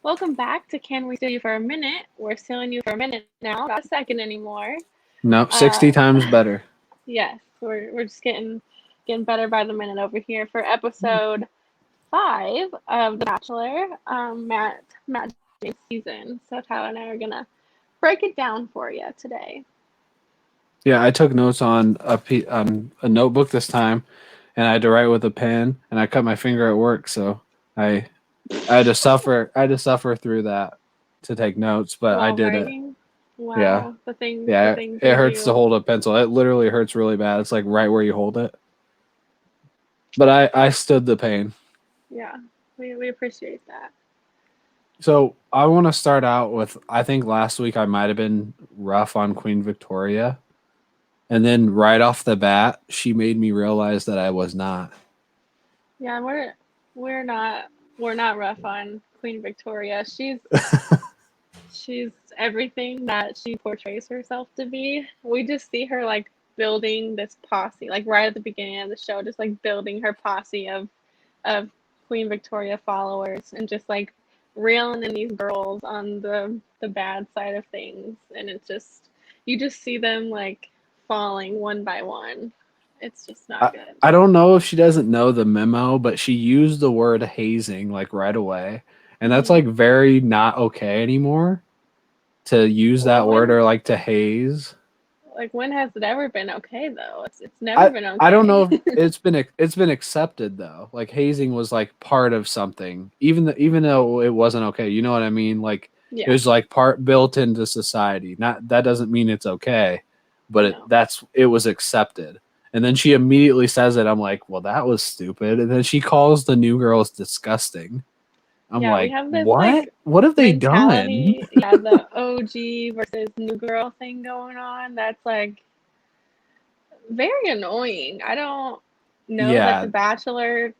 Welcome back to Can We Steal You for a Minute? We're stealing you for a minute now, not a second anymore. No, Uh, 60 times better. yes, we're just getting better by the minute over here for episode 5 of The Bachelor, Matt James season. So Tyler and I are gonna break it down for you today. Yeah, I took notes on on a notebook this time, and I had to write with a pen, and I cut my finger at work, so I I had to suffer. I had to suffer through that to take notes, but I While did it. writing, Yeah, wow, the yeah. things It you hurts to do. hold a pencil. It literally hurts really bad. It's like right where you hold it. But I stood the pain. Yeah, we appreciate that. So I want to start out with. I think last week I might have been rough on Queen Victoria. And then right off the bat, she made me realize that I was not. Yeah, we're not we're not rough on Queen Victoria. She's everything that she portrays herself to be. We just see her like building this posse, like right at the beginning of the show, just like building her posse of Queen Victoria followers and just like reeling in these girls on the bad side of things. And it's just you just see them like falling one by one. It's just not I, good. I don't know if she doesn't know the memo, but she used the word hazing like right away. And that's Hmm. like very not okay anymore to use Well, that word when or like to haze. like when has it ever been okay though? It's never I been I don't know okay. if it's been accepted though. Like hazing was like part of something, even though it wasn't okay. You know what I mean? Like it Yeah, was like part built into society. Not that doesn't mean it's okay, but no. it was accepted. And then she immediately says it. I'm like, well, that was stupid. And then she calls the new girls disgusting. I'm Yeah, we like, have this what? like What have they done? mentality, yeah, the OG versus new girl thing going on. That's like very annoying. I don't know that The Yeah, Bachelor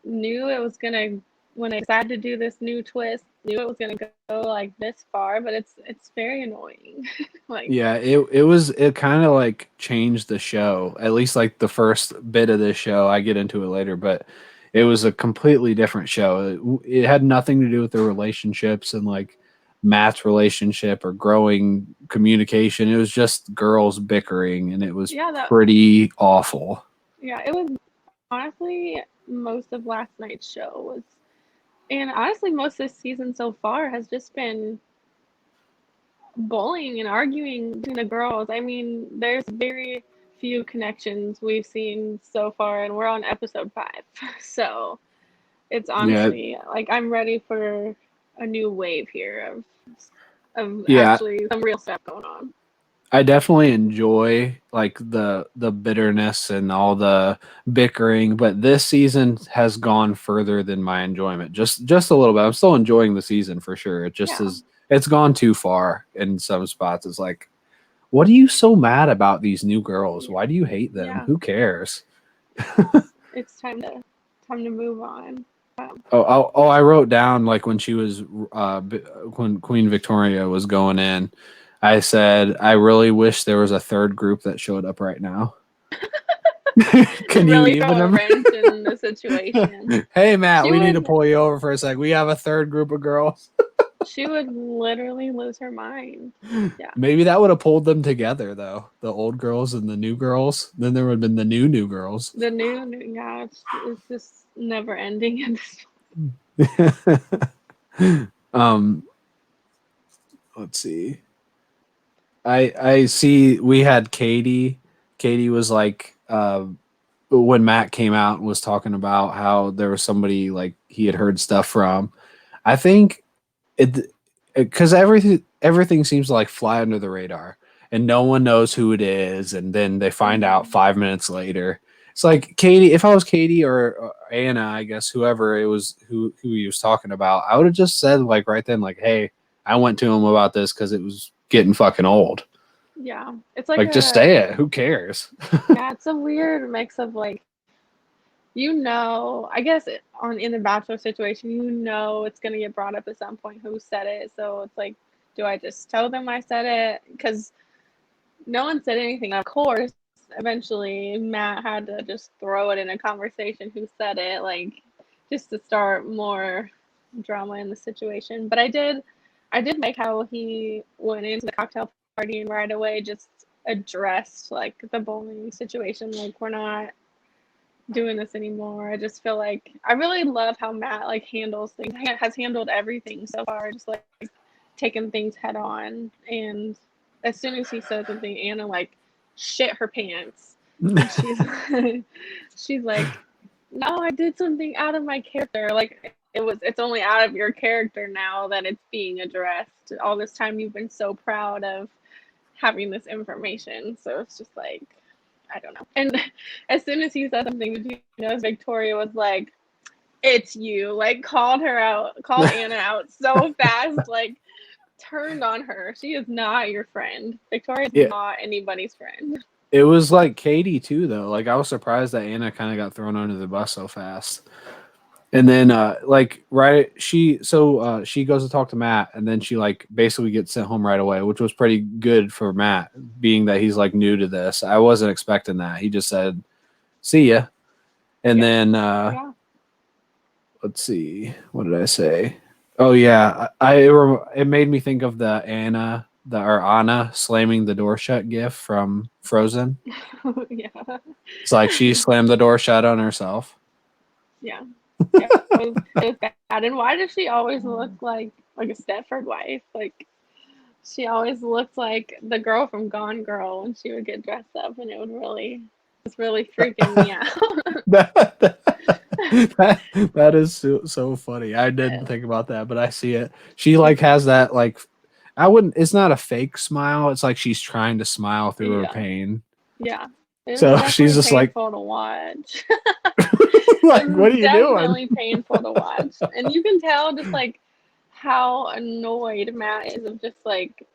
knew it was gonna when they decided to do this new twist, knew it was gonna go like this far, but it's very annoying. Like, Yeah, it kind of like changed the show. At least like the first bit of this show. I get into it later, but it was a completely different show. It had nothing to do with the relationships and like Matt's relationship or growing communication. It was just girls bickering and it was yeah, that pretty awful. yeah, it was honestly most of last night's show was, and honestly most of this season so far has just been bullying and arguing between the girls. I mean, there's very few connections we've seen so far, and we're on episode 5. So it's Yeah. honestly like I'm ready for a new wave here of Yeah, actually some real stuff going on. I definitely enjoy like the bitterness and all the bickering, but this season has gone further than my enjoyment. Just a little bit. I'm still enjoying the season for sure. It just Yeah, is it's gone too far in some spots. It's like, what are you so mad about these new girls? yeah, Why do you hate them? yeah. Who cares? It's time to move on. I wrote down like when she was when Queen Victoria was going in, I said I really wish there was a third group that showed up right now. Can you Really throw even a imagine? wrench in the situation. Hey Matt, She we need to would pull you over for a sec. We have a third group of girls. she would literally lose her mind. Yeah. Maybe that would have pulled them together though. The old girls and the new girls. Then there would have been the new girls. The new yeah, it's just never ending at this. um, let's see. I see we had Katie. Katie was like when Matt came out and was talking about how there was somebody like he had heard stuff from. I think it because everything seems to like fly under the radar and no one knows who it is and then they find out Mhm. 5 minutes later. It's like Katie. If I was Katie or Anna, I guess whoever it was who he was talking about, I would have just said like right then like, hey, I went to him about this because it was getting fucking old. Yeah. It's like Like, just say it. Who cares? yeah, it's a weird mix of like I guess on in the bachelor situation, it's gonna get brought up at some point who said it. So it's like, do I just tell them I said it? Because no one said anything. Of course, eventually Matt had to just throw it in a conversation who said it, like just to start more. drama in the situation. But I did like how he went into the cocktail party and right away just addressed like the bullying situation. Like we're not doing this anymore. I just feel like I really love how Matt like handles things. Has handled everything so far, just like taking things head on. And as soon as he said something, Anna like shit her pants, and she's like, "No, I did something out of my character. Like it's only out of your character now that it's being addressed. All this time you've been so proud of having this information." So it's just like I don't know. And as soon as he said something, Victoria was like, "It's you!" Like called her out, called Anna out so fast, like turned on her. She is not your friend. Victoria is Yeah, not anybody's friend. it was like Katie too, though. Like I was surprised that Anna kind of got thrown under the bus so fast. And then like right she goes to talk to Matt, and then she like basically gets sent home right away, which was pretty good for Matt, being that he's like new to this. I wasn't expecting that. He just said, "See ya." And Yeah. then Yeah. let's see, what did I say? Oh yeah, it made me think of the Anna slamming the door shut gif from Frozen. Yeah. It's like she slammed the door shut on herself. Yeah. Yeah. It was bad. And why does she always look like a Stepford wife? Like she always looked like the girl from Gone Girl when she would get dressed up, and it's really freaking me out. that, that is so funny. I didn't think about that, but I see it. She like has that like I wouldn't. It's not a fake smile. It's like she's trying to smile through her Yeah. pain. Yeah. It was So she's definitely just like, painful to watch. like, It what was are you doing? definitely painful to watch. And you can tell just like how annoyed Matt is of just like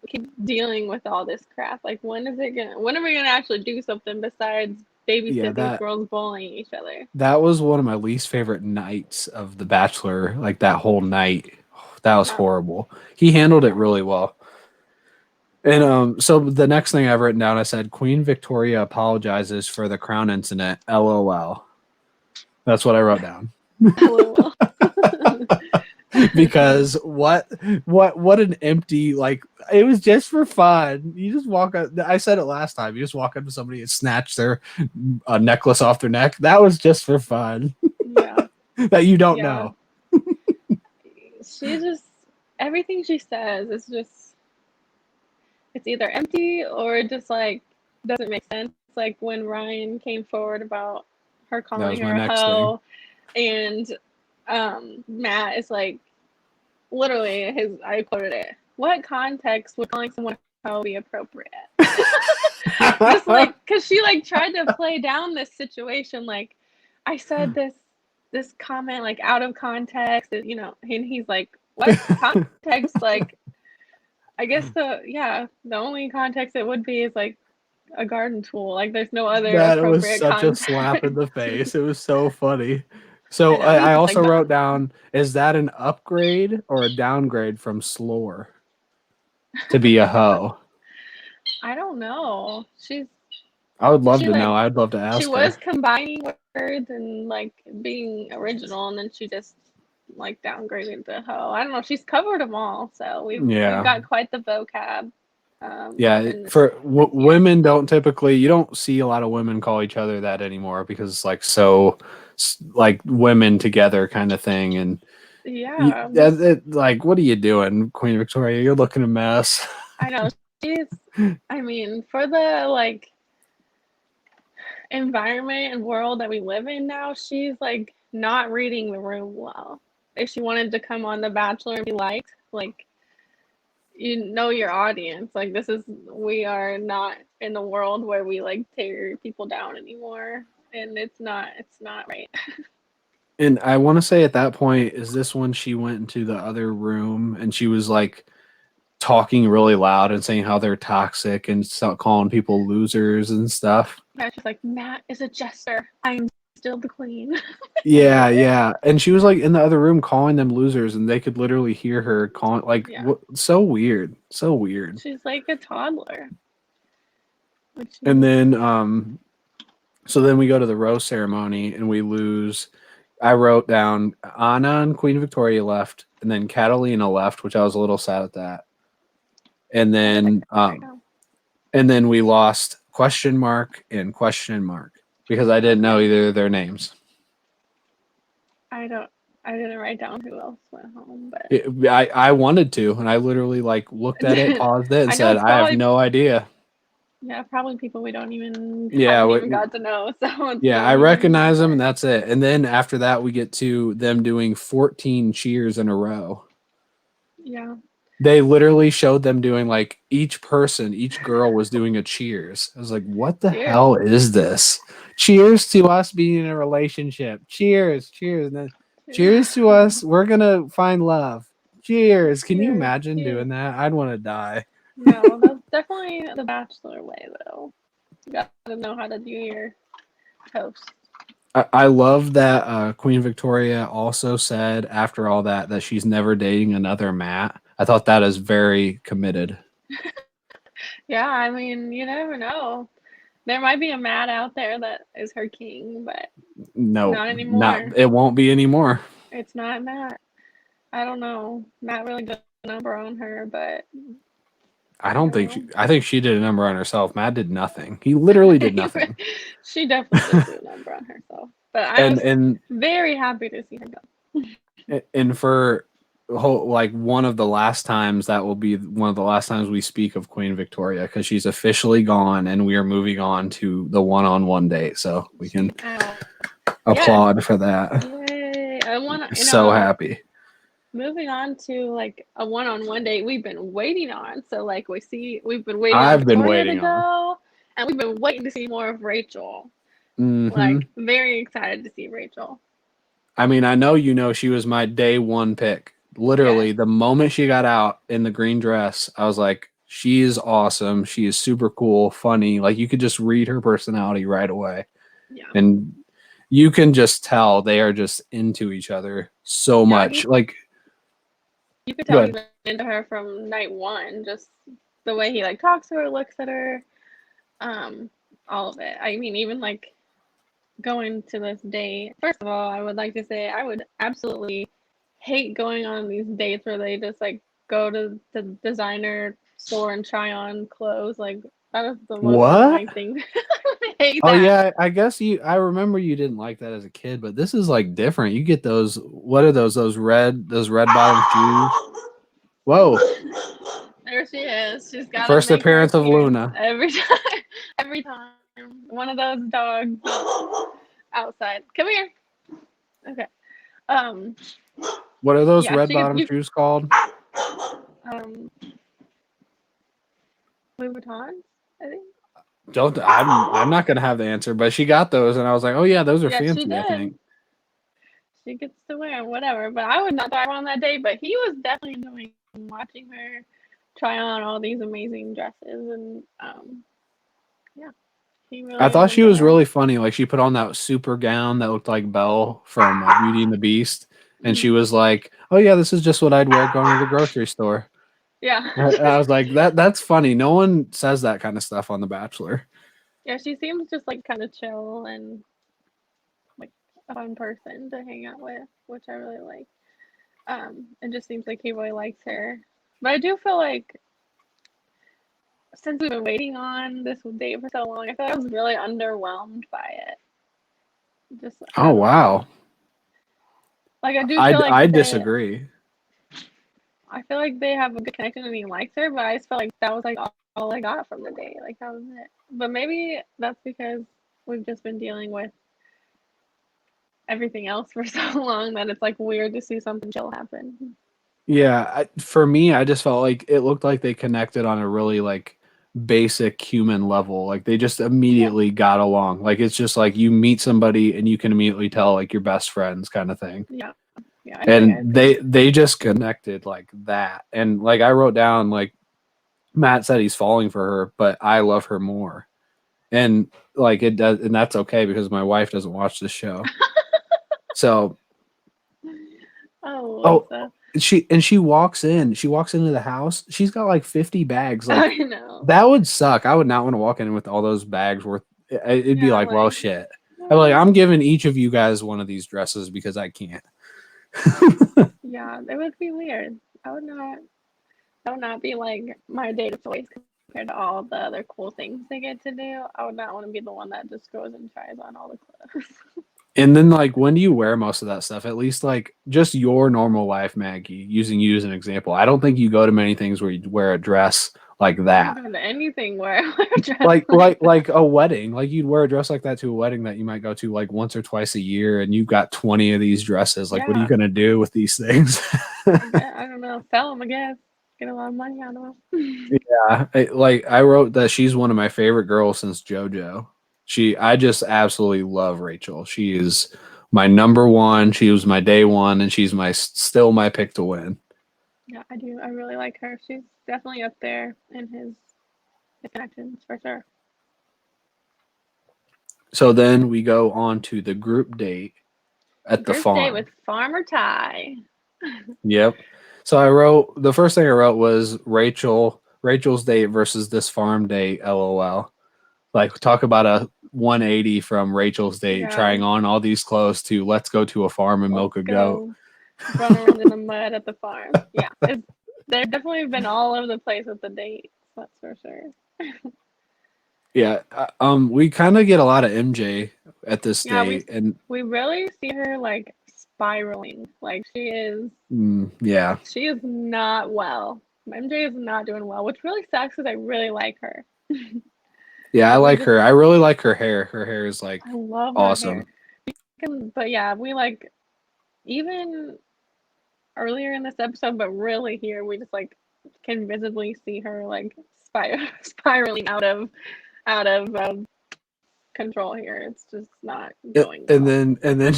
keep dealing with all this crap. Like when are we gonna actually do something besides Yeah, babysit these girls bullying each other? that was one of my least favorite nights of The Bachelor. Like that whole night, that was Yeah. horrible. He handled it Yeah. really well. And so the next thing I've written down, I said Queen Victoria apologizes for the crown incident. LOL. That's what I wrote down. LOL. Because what an empty, like, it was just for fun. You just walk up. I said it last time. You just walk up to somebody and snatch their necklace off their neck. That was just for fun. Yeah. That you don't Yeah. know. She just everything she says is just it's either empty or just like doesn't make sense. Like when Ryan came forward about her That calling was my her a next thing. hoe, and Matt is like literally his I quoted it. What context would calling someone a hoe be appropriate? Just like because she like tried to play down this situation like I said this comment like out of context, and he's like, what context? Like I guess the only context it would be is like a garden tool. Like there's no other That was appropriate such a slap in context. the face. It was so funny. I So know he's I just also like wrote down, is that an upgrade or a downgrade from Slore to be a hoe? I don't know. I would love She to know. like I'd love to she ask was her. combining words and like being original, and then she just like downgraded the hoe. I don't know. She's covered them all, so we've Yeah. got quite the vocab. Yeah, In for this year. women don't typically, you don't see a lot of women call each other that anymore because it's like so like women together kind of thing. And Yeah, like, what are you doing, Queen Victoria? You're looking a mess. I know. She's. I mean, for the like environment and world that we live in now, she's like not reading the room well. If she wanted to come on The Bachelor and be liked, like you know your audience. Like we are not in the world where we like tear people down anymore, and it's not right. And I want to say at that point, is this when she went into the other room and she was like talking really loud and saying how they're toxic and calling people losers and stuff? Yeah, she's like Matt is a jester. I am still the queen. Like Yeah, what? yeah. And she was like in the other room calling them losers, and they could literally hear her calling, like, Yeah, what? So weird. So weird. she's like a toddler. Which And then so then we go to the rose ceremony and we lose I wrote down Anna and Queen Victoria left, and then Catalina left, which I was a little sad at that. And then we lost question mark and question mark because I didn't know either of their names. I didn't write down who else went home, but I wanted to, and I literally like looked at it, paused it, and said, "I have no idea." Yeah, probably people we don't even Yeah, haven't even got to know. So yeah, I recognize them, and that's it. And then after that, we get to them doing 14 cheers in a row. Yeah. They literally showed them doing like each girl was doing a cheers. I was like, what the hell is this? Cheers to us being in a relationship. Cheers, cheers. And then cheers to us. We're going to find love. Cheers. Can you imagine doing that? I'd want to die. No, that's definitely the Bachelor way, though. You got to know how to do your toast. I love that Queen Victoria also said after all that she's never dating another Matt. I thought that is very committed. Yeah, I mean, you never know. There might be a Matt out there that is her king, but no, not anymore. It won't be anymore. It's not Matt. I don't know. Matt really did a number on her, but I think she did a number on herself. Matt did nothing. He literally did nothing. She definitely did do a number on herself. But I was very happy to see her go. And for like one of the last times, that will be one of the last times we speak of Queen Victoria because she's officially gone and we are moving on to the one-on-one date. So we can applaud for that. Yay. So happy. Moving on to like a one-on-one date we've been waiting on. So like we've been waiting I've on been Victoria waiting to go, and we've been waiting to see more of Rachel. Mm-hmm. Like very excited to see Rachel. I mean, I know she was my day one pick. Literally, the moment she got out in the green dress, I was like, she is awesome. She is super cool, funny. Like you could just read her personality right away. Yeah. And you can just tell they are just into each other so much. Like you could tell he's been into her from night one, just the way he like talks to her, looks at her, all of it. I mean, even like going to this date. First of all, I would like to say I would absolutely hate going on these dates where they just like go to the designer store and try on clothes. Like that is the most annoying thing. I hate that. Yeah, I guess I remember you didn't like that as a kid, but this is like different. You get those. What are those? Those red bottom shoes. Whoa! There she is. She's got first appearance of Luna. Every time. One of those dogs outside. Come here. Okay. What are those red bottom shoes called? Louis Vuitton, I think. I'm not gonna have the answer, but she got those, and I was like, oh yeah, those are fancy. I think she gets to wear them, whatever. But I would not throw her on that day. But he was definitely enjoying watching her try on all these amazing dresses, and yeah. I thought she was really funny. Like she put on that super gown that looked like Belle from Beauty and the Beast, and she was like, "Oh yeah, this is just what I'd wear going to the grocery store." Yeah, I was like, "That's funny." No one says that kind of stuff on The Bachelor. Yeah, she seems just like kind of chill and like a fun person to hang out with, which I really like. It just seems like he really likes her, but I do feel like, since we've been waiting on this date for so long, I feel like I was really underwhelmed by it. Oh wow! Like I do feel like I disagree. I feel like they have a good connection and he likes her, but I just felt like that was like all I got from the date. Like that was it. But maybe that's because we've just been dealing with everything else for so long that it's like weird to see something chill happen. Yeah, for me, I just felt like it looked like they connected on a really like basic human level. Like they just immediately got along. Like it's just like you meet somebody and you can immediately tell like you're best friends kind of thing. Yeah. Yeah. And they just connected like that. And like I wrote down, like Matt said he's falling for her, but I love her more. And like it does, and that's okay because my wife doesn't watch this show. So she walks into the house. She's got like 50 bags. Like, I know. That would suck. I would not want to walk in with all those bags worth. It'd be like, well, shit. I'm like, I'm giving each of you guys one of these dresses because I can't. Yeah, it would be weird. I would not. That would not be like my date of choice compared to all the other cool things they get to do. I would not want to be the one that just goes and tries on all the clothes. And then, like, when do you wear most of that stuff? At least, like, just your normal life, Maggie, using you as an example. I don't think you go to many things where you wear a dress like I don't that. go to anything where I wear a dress Like a wedding. Like, you'd wear a dress like that to a wedding that you might go to like once or twice a year, and you've got 20 of these dresses. Like, what are you Yeah, gonna do with these things? I don't know. Sell them, I guess. Get a lot of money out of them. Yeah, I wrote that she's one of my favorite girls since JoJo. I just absolutely love Rachel. She is my number one. She was my day one, and she's still my pick to win. Yeah, I do. I really like her. She's definitely up there in his connections for sure. So then we go on to the group date at the Group date farm. with Farmer Ty. Yep. So the first thing I wrote was Rachel's date versus this farm date. LOL. Like, talk about a 180 from Rachel's date, Yeah, trying on all these clothes to let's go to a farm and let's milk a goat. go run around in the mud at the farm. Yeah, they've definitely been all over the place with the dates. That's for sure. Yeah. We kind of get a lot of MJ at this Yeah, date, and we really see her like spiraling. Like yeah, she is not well. MJ is not doing well, which really sucks because I really like her. yeah, I But we like just her. I really like her hair. Her hair is like I love her hair. awesome. But yeah, we like even earlier in this episode, but really here we just like can visibly see her like spiraling out of control here. It's just not going And well. then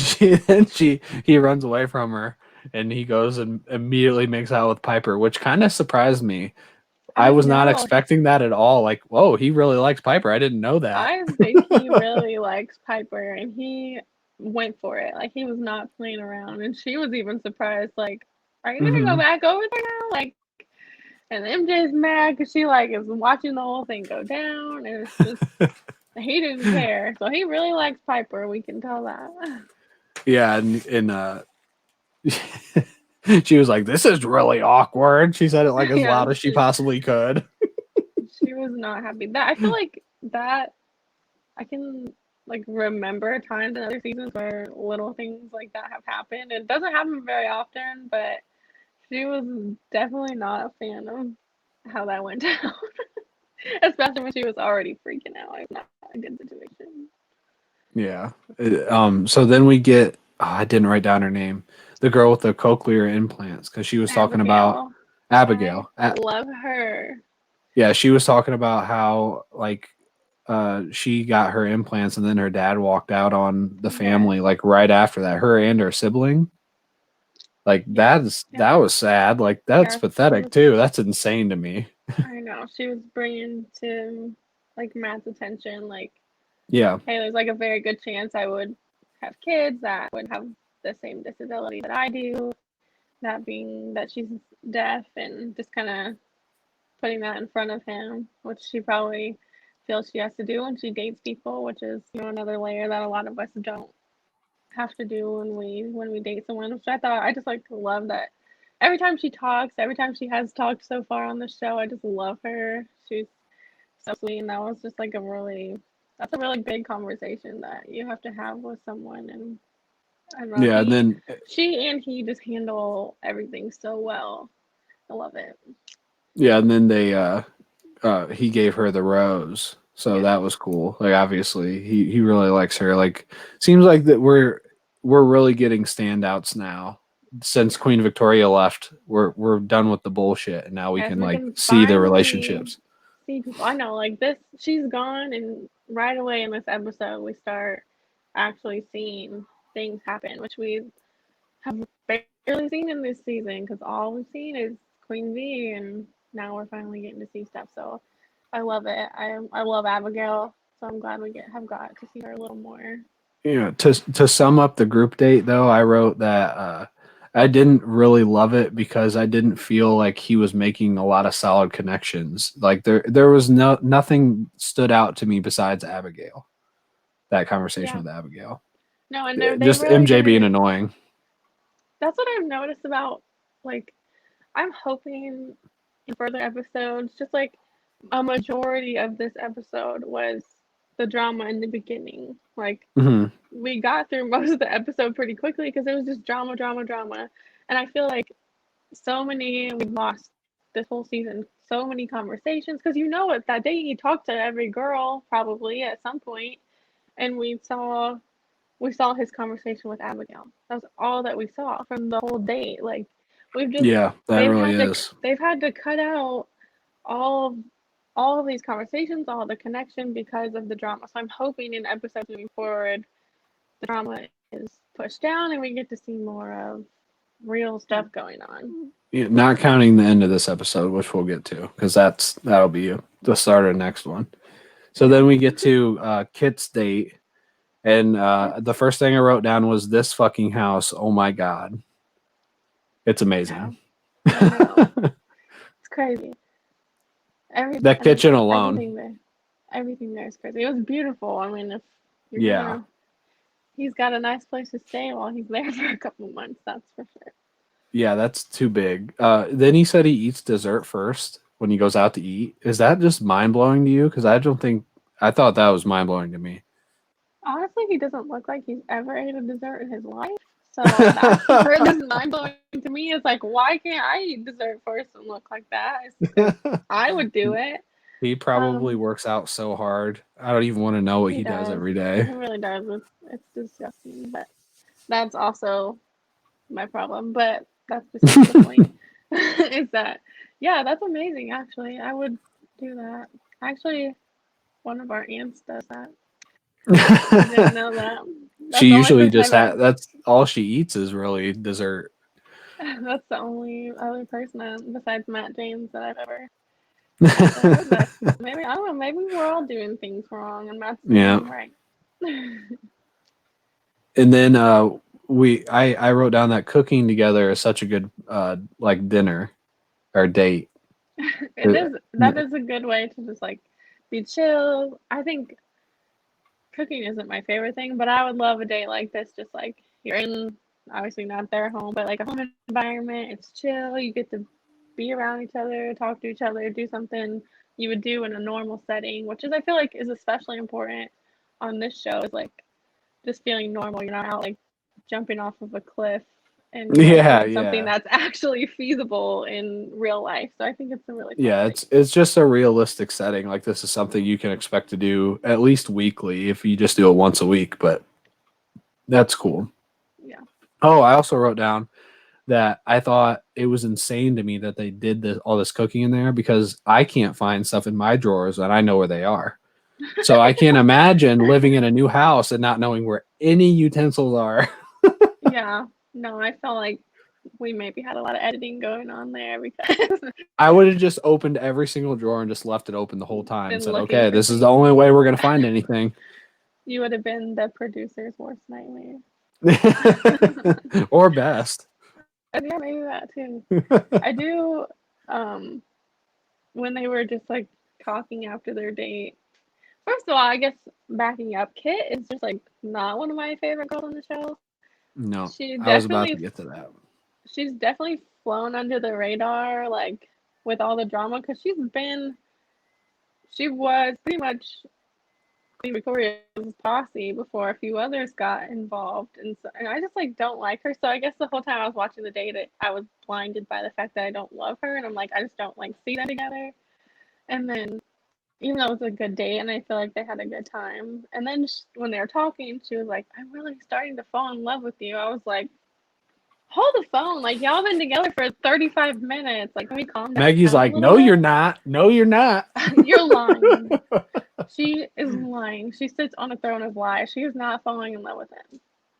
he runs away from her, and he goes and immediately makes out with Piper, which kind of surprised me. I I was not know. expecting that at all. Like, whoa, he really likes Piper. I didn't know that. I think he really likes Piper and he went for it. Like he was not playing around and she was even surprised like are you gonna go Hmm. back over there now? Like and MJ's mad because she like is watching the whole thing go down and it's just he didn't care. So he really likes Piper, we can tell that. Yeah, and she was like, "This is really awkward." She said it like as Yeah, loud as she possibly could. she was not happy. That I feel like that I can like remember times in other seasons where little things like that have happened. It doesn't happen very often, but she was definitely not a fan of how that went down. Especially when she was already freaking out. It's not a good situation. Yeah. So then we get. Oh, I didn't write down her name. The girl with the cochlear implants, because she was talking about Abigail. I Abigail. love her. Yeah, she was talking about how like she got her implants and then her dad walked out on the Yes. family like right after that. Her and her sibling. Like Yeah. Yeah. that was sad. Like that's Yeah. She pathetic was, too. That's insane to me. I know. She was bringing to like Matt's attention, like, Yeah. hey, there's like a very good chance I would have kids that would have the same disability that I do. That being that she's deaf and just kind of putting that in front of him, which she probably feels she has to do when she dates people, which is another layer that a lot of us don't have to do when we date someone. Which I just like love that every time she talks, every time she has talked so far on the show, I just love her. She's so sweet, and that was just like that's a really big conversation that you have to have with someone, and I don't know Yeah. And then she and he just handle everything so well. I love it. yeah, and then he gave her the rose. So Yes. that was cool. Like obviously he really likes her. Like seems like that we're really getting standouts now. Since Yeah. Queen Victoria left, we're done with the bullshit and now we Yes, can we like can see the finally relationships. see people. I know, like this, she's gone, and right away in this episode, we start actually seeing things happen, which we have barely seen in this season because all we've seen is Queen V, and now we're finally getting to see stuff. So I love it. I love Abigail, so I'm glad we have got to see her a little more. To sum up the group date though, I wrote that I didn't really love it because I didn't feel like he was making a lot of solid connections. Like there was nothing stood out to me besides Abigail. that conversation Yeah. with Abigail. No, and they Just really MJ being did. annoying. That's what I've noticed about, like, I'm hoping in further episodes, just like a majority of this episode was the drama in the beginning. Like, Hmm. we got through most of the episode pretty quickly because it was just drama, drama, drama. And I feel like we lost this whole season so many conversations because you know what, that day he talked to every girl probably at some point, and we saw his conversation with Abigail. That's all that we saw from the whole date. Like, we've just Yeah, that they've really had to is. they've had to cut out all of all of these conversations, all the connection because of the drama. So I'm hoping in episodes moving forward, the drama is pushed down and we get to see more of real stuff going on. Yeah, not counting the end of this episode, which we'll get to, because that'll be the start of the next one. So Yeah. then we get to Kit's date, and It's, the first thing I wrote down was this fucking house. Oh my god, it's yeah, amazing. I know. It's crazy. That I mean, kitchen alone. everything there is crazy. It was beautiful. I mean, if you're Yeah, gonna, he's got a nice place to stay while he's there for a couple months. That's for sure. yeah, that's too big. Then he said he eats dessert first when he goes out to eat. Is that just mind blowing to you? Because I thought that was mind blowing to me. Honestly, he doesn't look like he's ever ate a dessert in his life. So that's the part that's mind blowing to me. Is like, why can't I eat dessert first and look like that? Because I would do it. He probably Um, works out so hard. I don't even want to know what he he does does. every day. He really does. It's disgusting, but that's also my problem. But that's besides the point. Is that, yeah, that's amazing. Actually, I would do that. Actually, one of our aunts does that. I didn't know that. She That's the only usually person just I've ever. that's all she eats is really dessert. That's the only other person besides Matt James that I've ever had that. But maybe I don't know. Maybe we're all doing things wrong, and Matt's doing Yeah. them right. And then I wrote down that cooking together is such a good like dinner or date. It is. That is a good way to just like be chill. I think cooking isn't my favorite thing, but I would love a day like this. Just like you're in, obviously not their home, but like a home environment. It's chill. You get to be around each other, talk to each other, do something you would do in a normal setting, which is I feel like is especially important on this show. Is like just feeling normal. You're not out like jumping off of a cliff, and you're like Yeah, doing something yeah. that's actually feasible in real life. So I think it's a really fun Yeah, thing. it's just a realistic setting. Like this is something you can expect to do at least weekly if you just do it once a week, but that's cool. Yeah. Oh, I also wrote down that I thought it was insane to me that they did all this cooking in there because I can't find stuff in my drawers and I know where they are. So I can't imagine living in a new house and not knowing where any utensils are. Yeah. No, I felt like we maybe had a lot of editing going on there because I would have just opened every single drawer and just left it open the whole time and been said, looking okay, for this is the things. only way we're going to find anything. You would have been the producer's worst nightmare. Or best. Yeah, maybe that too. I do, um, when they were just like talking after their date. First of all, I guess backing up, Kit is just like not one of my favorite girls on the show. No, She I was about to definitely, get to that. she's definitely flown under the radar, like with all the drama, because she was pretty much Queen Victoria's posse before a few others got involved, and I just like don't like her. So I guess the whole time I was watching the date, I was blinded by the fact that I don't love her, and I'm like I just don't like see them together. And then even though it was a good date, and I feel like they had a good time, and then when they were talking, she was like, "I'm really starting to fall in love with you." I was like, "Hold the phone! Like y'all been together for 35 minutes. Like can we calm Maggie's down a like, little no, you're bit?" not. No, you're not. You're lying. She is lying. She sits on a throne of lies. She is not falling in love with him.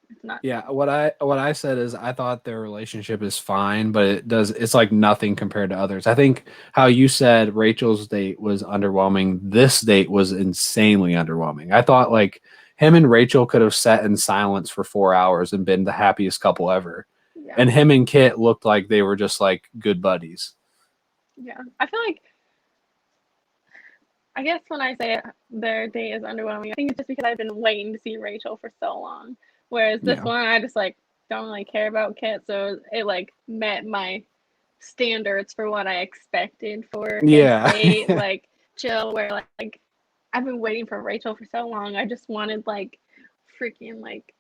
It's not Yeah, true. what I said is I thought their relationship is fine, but it's like nothing compared to others. I think how you said Rachel's date was underwhelming, this date was insanely underwhelming. I thought like him and Rachel could have sat in silence for 4 hours and been the happiest couple ever. Yeah, And him and Kit looked like they were just like good buddies. yeah. I feel like I guess when I say their date is underwhelming, I think it's just because I've been waiting to see Rachel for so long. Whereas this Yeah. one, I just like don't really care about Kit, so it like met my standards for what I expected for Kit's Yeah. date, like chill, where like I've been waiting for Rachel for so long. I just wanted like freaking like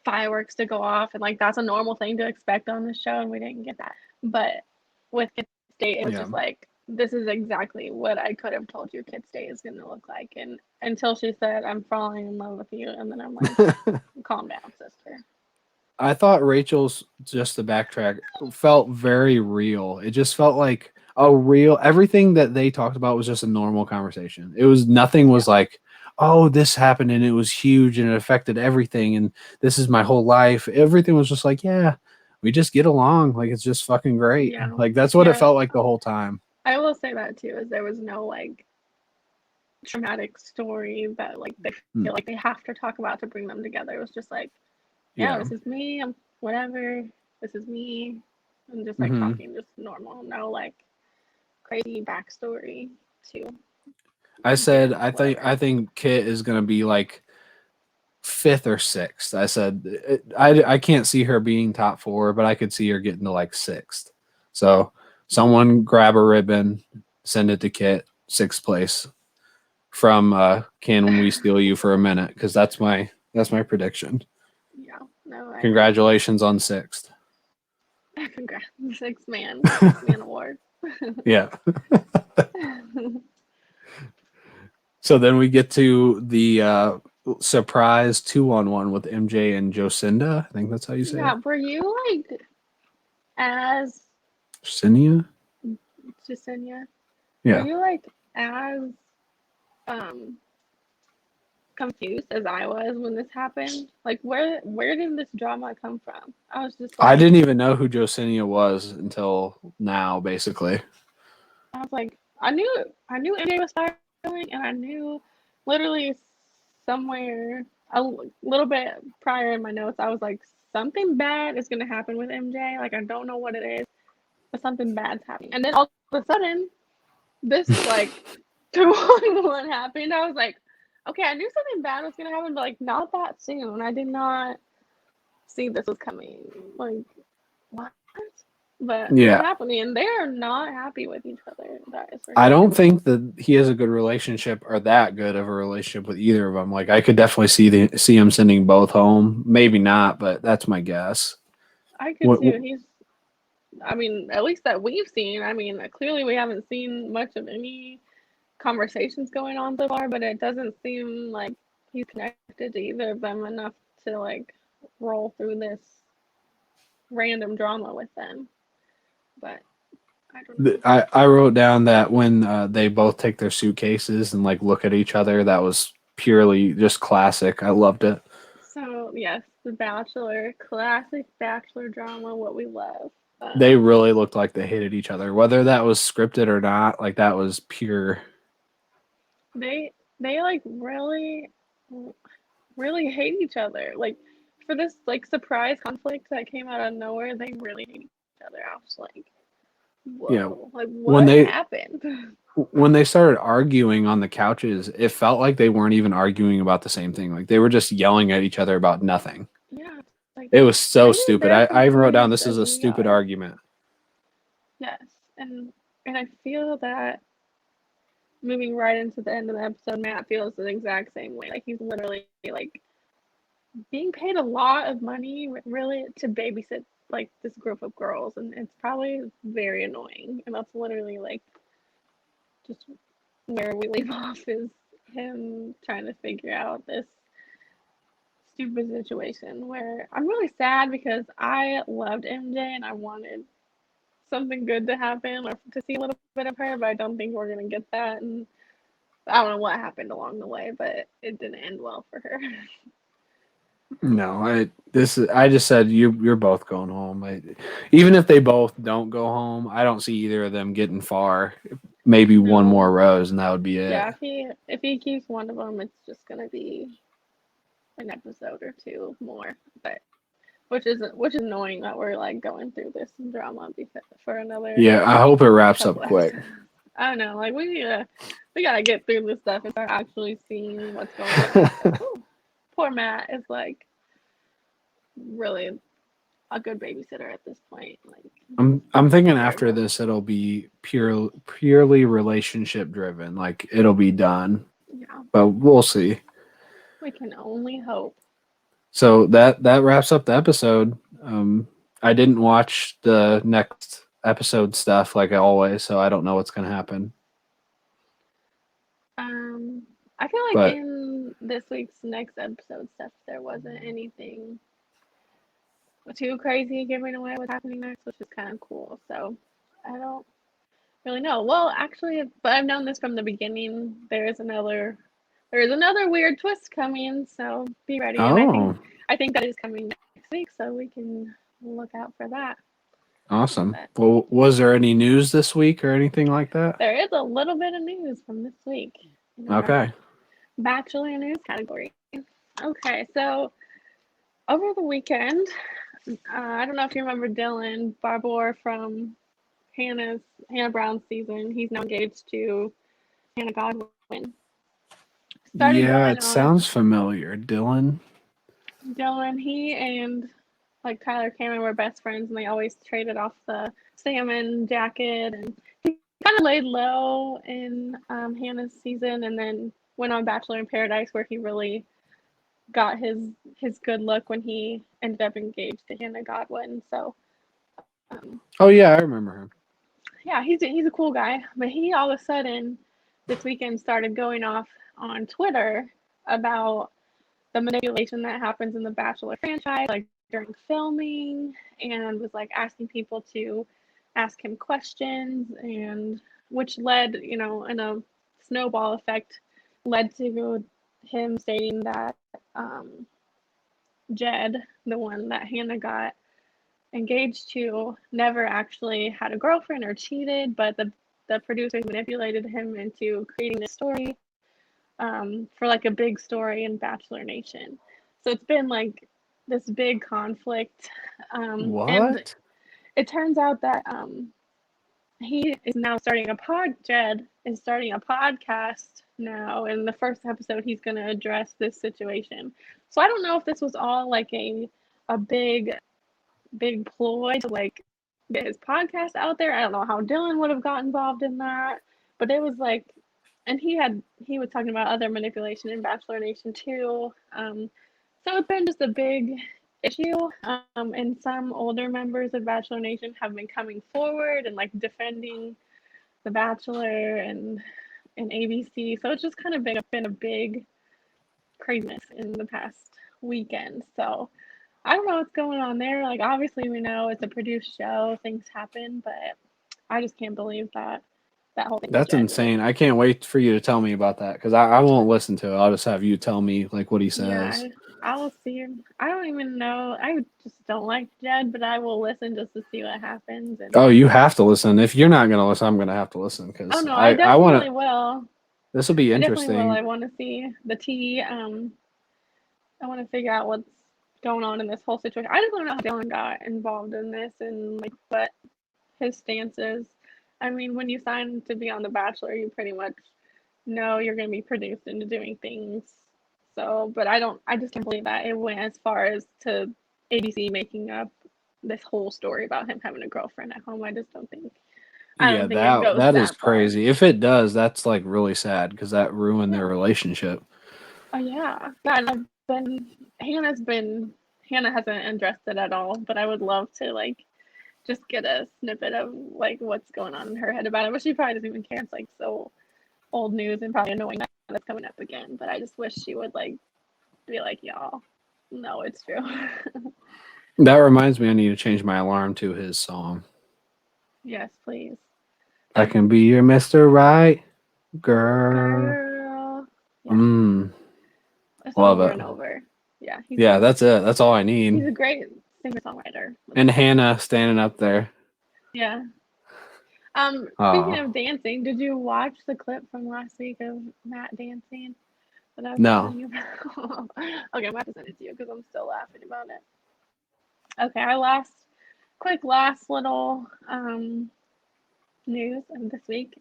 fireworks to go off, and like that's a normal thing to expect on the show, and we didn't get that. But with Kid's Date, it was Yeah. just like this is exactly what I could have told you Kid's Date is gonna look like. And until she said I'm falling in love with you, and then I'm like, calm down, sister. I thought Rachel's, just to backtrack, felt very real. It just felt like a real, everything that they talked about was just a normal conversation. It was nothing Yeah, was like, oh, this happened and it was huge and it affected everything and this is my whole life. Everything was just like, yeah, we just get along. Like it's just fucking great. yeah, Like that's what it yeah. felt like the whole time. I will say that too, is there was no like traumatic story that like they Mm. feel like they have to talk about to bring them together. It was just like, yeah, Yeah. this is me, I'm whatever, this is me, and just like Hmm. talking just normal, no like crazy backstory to I said, them, I whatever. think Kit is going to be like fifth or sixth. I said I can't see her being top four, but I could see her getting to like sixth. So someone grab a ribbon, send it to Kit, sixth place from Can We Steal You for a Minute? Because that's my prediction. Yeah, no, I agree. Congratulations on sixth. Congrats, six man award. Yeah. So then we get to the surprise 2-on-1 with MJ and Jocinda. I think that's how you say Yeah, it. were you like as Cinia? Jasenia? Were Yeah. you like as um confused as I was when this happened? Like where did this drama come from? I was just I like didn't even know who Josinia was until now, basically. I was like I knew MJ was styling, and I knew literally somewhere little bit prior in my notes I was like something bad is gonna happen with MJ. Like I don't know what it is, but something bad's happening. And then all of a sudden this like 2-on-1 happened. I was like, okay, I knew something bad was gonna happen, but like not that soon. I did not see this was coming. Like what? But it Yeah. happened, and they are not happy with each other. That is for I sure. don't think that he has a good relationship or that good of a relationship with either of them. Like I could definitely see him sending both home. Maybe not, but that's my guess. I could What, too. I mean, at least that we've seen. I mean, clearly we haven't seen much of any conversations going on so far, but it doesn't seem like he's connected to either of them enough to like roll through this random drama with them. But I don't know. I wrote down that when they both take their suitcases and like look at each other, that was purely just classic. I loved it. So yes, The Bachelor, classic Bachelor drama, what we love. They Um, really looked like they hated each other, whether that was scripted or not. Like that was pure. they like really hate each other. Like for this like surprise conflict that came out of nowhere, they really hate each other. I was like, Yeah, whoa, like when what they happened? when they started arguing on the couches, it felt like they weren't even arguing about the same thing. Like they were just yelling at each other about nothing. Yeah, like It was so maybe stupid. they're I even wrote down confused this is as a we stupid are. argument. Yes, and I feel that moving right into the end of the episode, Matt feels the exact same way. Like he's literally like being paid a lot of money really to babysit like this group of girls, and it's probably very annoying. And that's literally like just where we leave off is him trying to figure out this stupid situation where I'm really sad because I loved MJ and I wanted something good to happen or to see a little bit of her, but I don't think we're gonna get that. And I don't know what happened along the way, but it didn't end well for her. No, I just said you're both going home. Even if they both don't go home, I don't see either of them getting far. Maybe one more No, rose, and that would be it. yeah, if he keeps one of them, it's just gonna be an episode or two more. But which is annoying that we're like going through this drama because for another Yeah, I hope it wraps up couple quick. episodes. I don't know. Like we gotta get through this stuff and start actually seeing what's going on. 'Cause, poor Matt is like really a good babysitter at this point. Like I'm thinking after terrible. this it'll be purely relationship driven. Like it'll be done. Yeah, But we'll see. we can only hope. So that wraps up the episode. I didn't watch the next episode stuff like always, so I don't know what's gonna happen. Um, I feel like But in this week's next episode stuff, there wasn't anything too crazy giving away what's happening next, which is kind of cool. So I don't really know. Well, actually, but I've known this from the beginning. There is another weird twist coming, so be ready. And oh, I think that is coming next week, so we can look out for that. awesome. But Well, was there any news this week or anything like that? there is a little bit of news from this week in our Okay. Bachelor news category. Okay, so over the weekend, I don't know if you remember Dylan Barbour from Hannah Brown's season. He's now engaged to Hannah Godwin. Started Yeah, going it on. sounds familiar. Dylan. Dylan, he and like Tyler Cameron were best friends, and they always traded off the salmon jacket. And he kind of laid low in Hannah's season, and then went on Bachelor in Paradise, where he really got his good look when he ended up engaged to Hannah Godwin. So um, Oh yeah, I remember him. yeah, he's a cool guy. But he all of a sudden this weekend started going off on Twitter about the manipulation that happens in the Bachelor franchise, like during filming, and was like asking people to ask him questions, and which led, in a snowball effect, led to him saying that Jed, the one that Hannah got engaged to, never actually had a girlfriend or cheated, but the producers manipulated him into creating this story for like a big story in Bachelor Nation. So it's been like this big conflict. And What? it turns out that he is now Jed is starting a podcast now. In the first episode, he's going to address this situation. So I don't know if this was all like a big ploy to like get his podcast out there. I don't know how Dylan would have got involved in that, but it was like, and he was talking about other manipulation in Bachelor Nation too. So it's been just a big issue. And some older members of Bachelor Nation have been coming forward and like defending the Bachelor and ABC. So it's just kind of been a big craziness in the past weekend. So I don't know what's going on there. Like, obviously, we know it's a produced show, things happen, but I just can't believe that whole thing with That's Jed was. insane. I can't wait for you to tell me about that because I won't listen to it. I'll just have you tell me like what he Yeah, says. I will see him. I don't even know. I just don't like Jed, but I will listen just to see what happens. And Oh, you have to listen. If you're not gonna listen, I'm gonna have to listen oh because no, I I want definitely to. will. This will be I definitely will. I interesting. want to see the tea. I want to figure out what's going on in this whole situation. I just want to know how Dylan got involved in this and like what his stance is. I mean, when you sign to be on The Bachelor, you pretty much know you're going to be produced into doing things. So, but I just can't believe that it went as far as to ABC making up this whole story about him having a girlfriend at home. I Yeah, don't think it that goes that is that far. crazy. If it does, that's like really sad because that ruined their Yeah. relationship. Oh yeah. Yeah, and Hannah's been Hannah hasn't addressed it at all, but I would love to like just get a snippet of like what's going on in her head about it. But she probably doesn't even care. It's like so old news and probably annoying that that's coming up again. But I just wish she would like be like, y'all, no, it's true. That reminds me, I need to change my alarm to his song. Yes, please. I That can be your Mister Right, girl. girl. Yeah, Mm, it's love over it. and over. Yeah, Yeah, that's it. That's all I he's need. a great singer songwriter. Let's And just say. Hannah standing up there. Yeah. Speaking Oh of dancing, did you watch the clip from last week of Matt dancing that I was no. telling you about? Okay, I'm about to send it to you because I'm still laughing about it. Okay, our last little news of this week.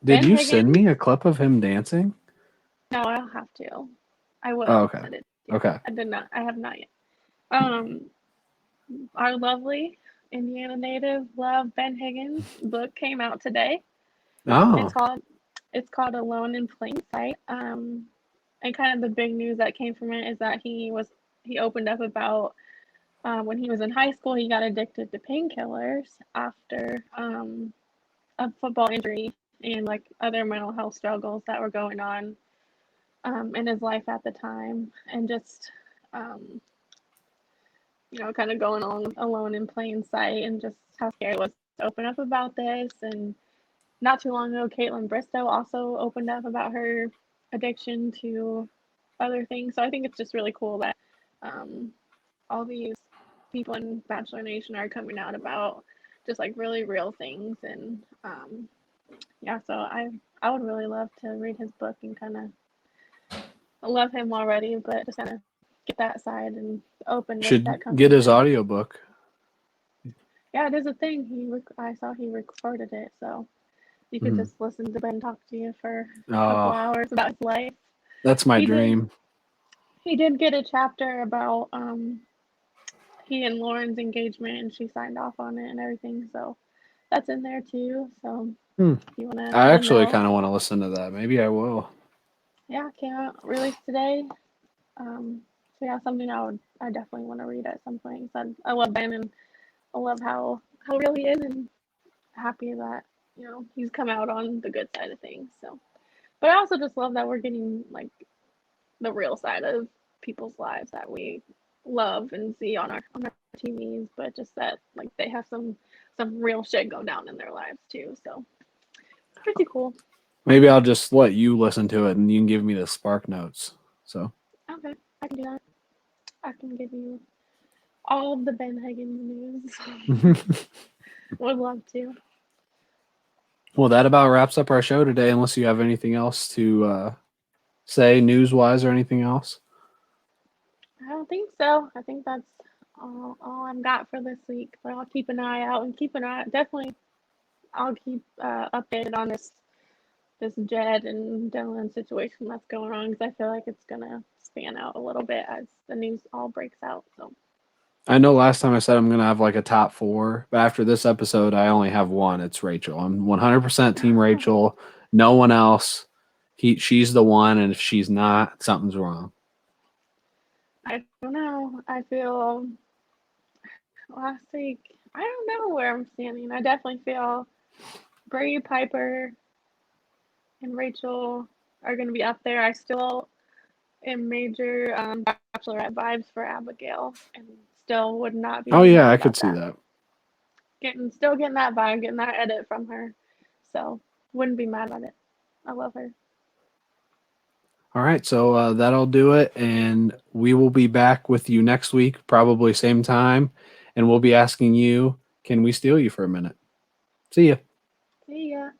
Did Ben you send Higgins. me a clip of him dancing? No, I'll have to. I Oh, will okay. send it to you. Okay. I did not. I have not yet. Um, our lovely Indiana native love Ben Higgins book came out today. It's Oh. called it's called Alone in Plain Sight. And kind of the big news that came from it is that he opened up about when he was in high school he got addicted to painkillers after a football injury and like other mental health struggles that were going on in his life at the time, and just um, kind of going on alone in plain sight, and just how scary it was to open up about this. And not too long ago, Caitlin Bristow also opened up about her addiction to other things. So I think it's just really cool that um, all these people in Bachelor Nation are coming out about just like really real things. And yeah, so I would really love to read his book and kind of I love him already, but just kind of get that side and the openness Should that comes get with his it. audiobook. Yeah, it is a thing. I saw he recorded it, so you could Mhm. just listen to Ben talk to you for a couple Oh, hours about his life. that's my He did dream. he did get a chapter about he and Lauren's engagement, and she signed off on it and everything, so that's in there too. So Hmm. if you wanna I and actually they'll kind of want to listen to that. Maybe I will. yeah, came out released today. So yeah, something I definitely want to read at some point. So I love Ben, and I love how real he is, and happy that he's come out on the good side of things. So, but I also just love that we're getting like the real side of people's lives that we love and see on our TVs, but just that like they have some real shit go down in their lives too. So it's pretty cool. Maybe I'll just let you listen to it and you can give me the spark notes. So, Okay, I can do that. I can give you all of the Ben Higgins news. Would love to. well, that about wraps up our show today, unless you have anything else to say news wise or anything else. I don't think so. I think that's all I've got for this week. But I'll keep an eye out and keep an eye. Definitely, I'll keep updated on this Jed and Dylan situation that's going on because I feel like it's gonna span out a little bit as the news all breaks out. So I know last time I said I'm going to have like a top four, but after this episode, I only have one. It's Rachel. I'm 100% team Rachel. No one else. She's the one, and if she's not, something's wrong. I don't know. I feel last week. I don't know where I'm standing. I definitely feel Brady, Piper, and Rachel are gonna be up there. I still am major Bachelorette vibes for Abigail, and still would not Oh be yeah, mad I could about see that. that. Still getting that vibe, getting that edit from her. So wouldn't be mad at it. I love her. All right, so that'll do it, and we will be back with you next week, probably same time, and we'll be asking you, can we steal you for a minute? See ya. See ya.